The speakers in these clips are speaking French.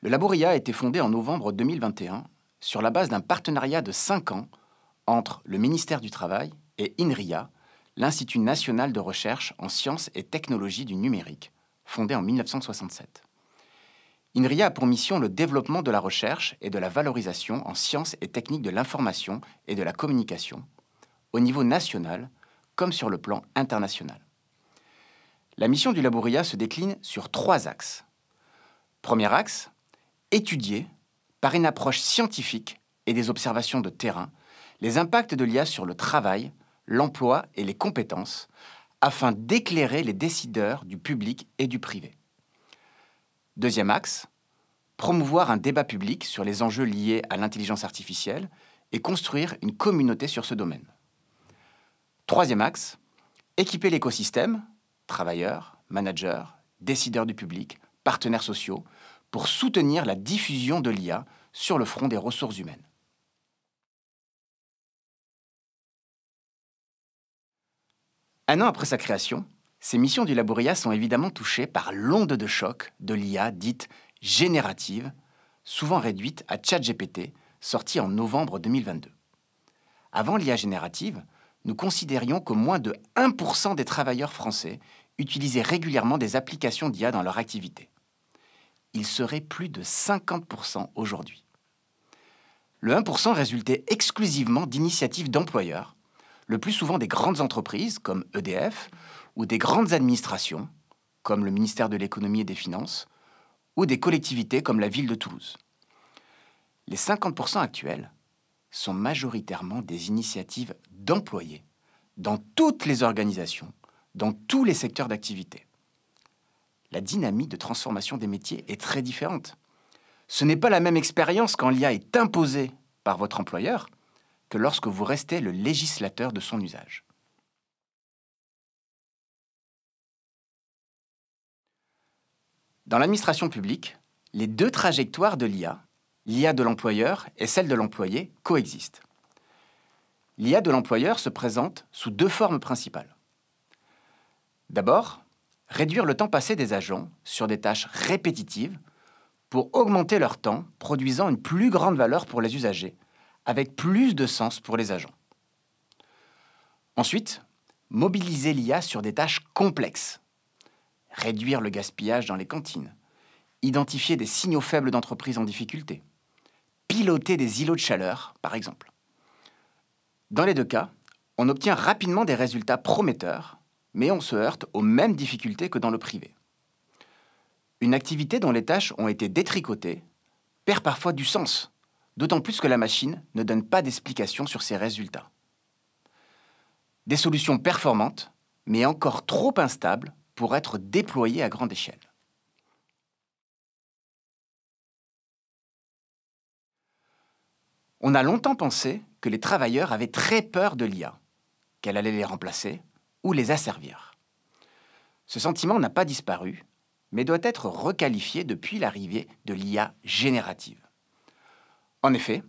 Le Laboria a été fondé en novembre 2021 sur la base d'un partenariat de 5 ans entre le ministère du Travail et INRIA, l'Institut national de recherche en sciences et technologies du numérique, fondé en 1967. INRIA a pour mission le développement de la recherche et de la valorisation en sciences et techniques de l'information et de la communication, au niveau national comme sur le plan international. La mission du Laboria se décline sur 3 axes. Premier axe, étudier, par une approche scientifique et des observations de terrain, les impacts de l'IA sur le travail, l'emploi et les compétences, afin d'éclairer les décideurs du public et du privé. Deuxième axe, promouvoir un débat public sur les enjeux liés à l'intelligence artificielle et construire une communauté sur ce domaine. Troisième axe, équiper l'écosystème, travailleurs, managers, décideurs du public, partenaires sociaux, pour soutenir la diffusion de l'IA sur le front des ressources humaines. Un an après sa création, ces missions du Laboria sont évidemment touchées par l'onde de choc de l'IA dite générative, souvent réduite à ChatGPT, sortie en novembre 2022. Avant l'IA générative, nous considérions que moins de 1% des travailleurs français utilisaient régulièrement des applications d'IA dans leur activité. Il serait plus de 50% aujourd'hui. Le 1% résultait exclusivement d'initiatives d'employeurs, le plus souvent des grandes entreprises comme EDF ou des grandes administrations comme le ministère de l'Économie et des Finances ou des collectivités comme la ville de Toulouse. Les 50% actuels sont majoritairement des initiatives d'employés dans toutes les organisations, dans tous les secteurs d'activité. La dynamique de transformation des métiers est très différente. Ce n'est pas la même expérience quand l'IA est imposée par votre employeur que lorsque vous restez le législateur de son usage. Dans l'administration publique, les 2 trajectoires de l'IA de l'employeur et celle de l'employé, coexistent. L'IA de l'employeur se présente sous 2 formes principales. D'abord, réduire le temps passé des agents sur des tâches répétitives pour augmenter leur temps, produisant une plus grande valeur pour les usagers, avec plus de sens pour les agents. Ensuite, mobiliser l'IA sur des tâches complexes. Réduire le gaspillage dans les cantines, identifier des signaux faibles d'entreprises en difficulté, piloter des îlots de chaleur, par exemple. Dans les 2 cas, on obtient rapidement des résultats prometteurs, mais on se heurte aux mêmes difficultés que dans le privé. Une activité dont les tâches ont été détricotées perd parfois du sens, d'autant plus que la machine ne donne pas d'explication sur ses résultats. Des solutions performantes, mais encore trop instables pour être déployées à grande échelle. On a longtemps pensé que les travailleurs avaient très peur de l'IA, qu'elle allait les remplacer ou les asservir. Ce sentiment n'a pas disparu, mais doit être requalifié depuis l'arrivée de l'IA générative. En effet,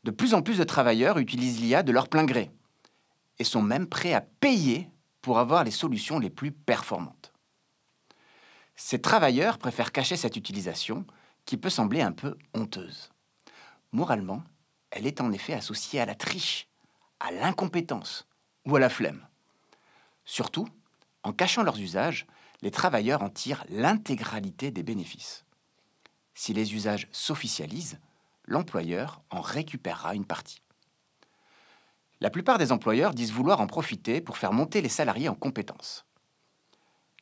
de plus en plus de travailleurs utilisent l'IA de leur plein gré et sont même prêts à payer pour avoir les solutions les plus performantes. Ces travailleurs préfèrent cacher cette utilisation qui peut sembler un peu honteuse. Moralement, elle est en effet associée à la triche, à l'incompétence ou à la flemme. Surtout, en cachant leurs usages, les travailleurs en tirent l'intégralité des bénéfices. Si les usages s'officialisent, l'employeur en récupérera une partie. La plupart des employeurs disent vouloir en profiter pour faire monter les salariés en compétences.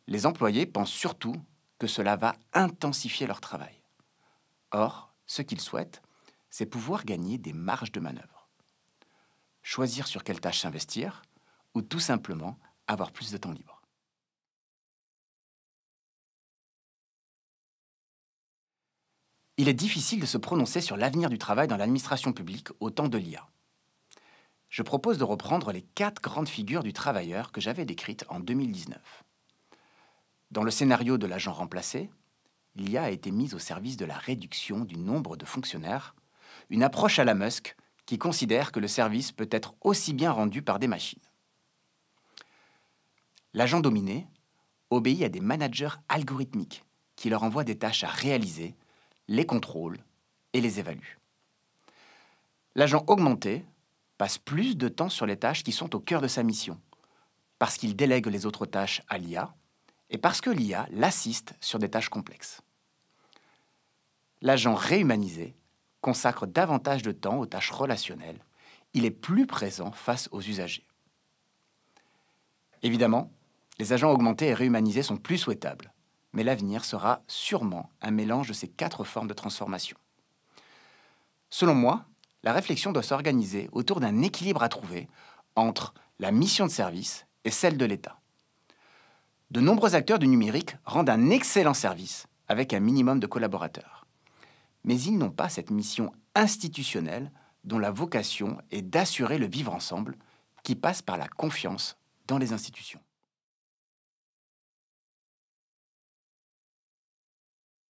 Les employés pensent surtout que cela va intensifier leur travail. Or, ce qu'ils souhaitent, c'est pouvoir gagner des marges de manœuvre. Choisir sur quelle tâche s'investir ou tout simplement avoir plus de temps libre. Il est difficile de se prononcer sur l'avenir du travail dans l'administration publique au temps de l'IA. Je propose de reprendre les 4 grandes figures du travailleur que j'avais décrites en 2019. Dans le scénario de l'agent remplacé, l'IA a été mise au service de la réduction du nombre de fonctionnaires, une approche à la Musk qui considère que le service peut être aussi bien rendu par des machines. L'agent dominé obéit à des managers algorithmiques qui leur envoient des tâches à réaliser, les contrôle et les évalue. L'agent augmenté passe plus de temps sur les tâches qui sont au cœur de sa mission, parce qu'il délègue les autres tâches à l'IA et parce que l'IA l'assiste sur des tâches complexes. L'agent réhumanisé consacre davantage de temps aux tâches relationnelles. Il est plus présent face aux usagers. Évidemment, les agents augmentés et réhumanisés sont plus souhaitables, mais l'avenir sera sûrement un mélange de ces 4 formes de transformation. Selon moi, la réflexion doit s'organiser autour d'un équilibre à trouver entre la mission de service et celle de l'État. De nombreux acteurs du numérique rendent un excellent service avec un minimum de collaborateurs. Mais ils n'ont pas cette mission institutionnelle dont la vocation est d'assurer le vivre ensemble qui passe par la confiance dans les institutions.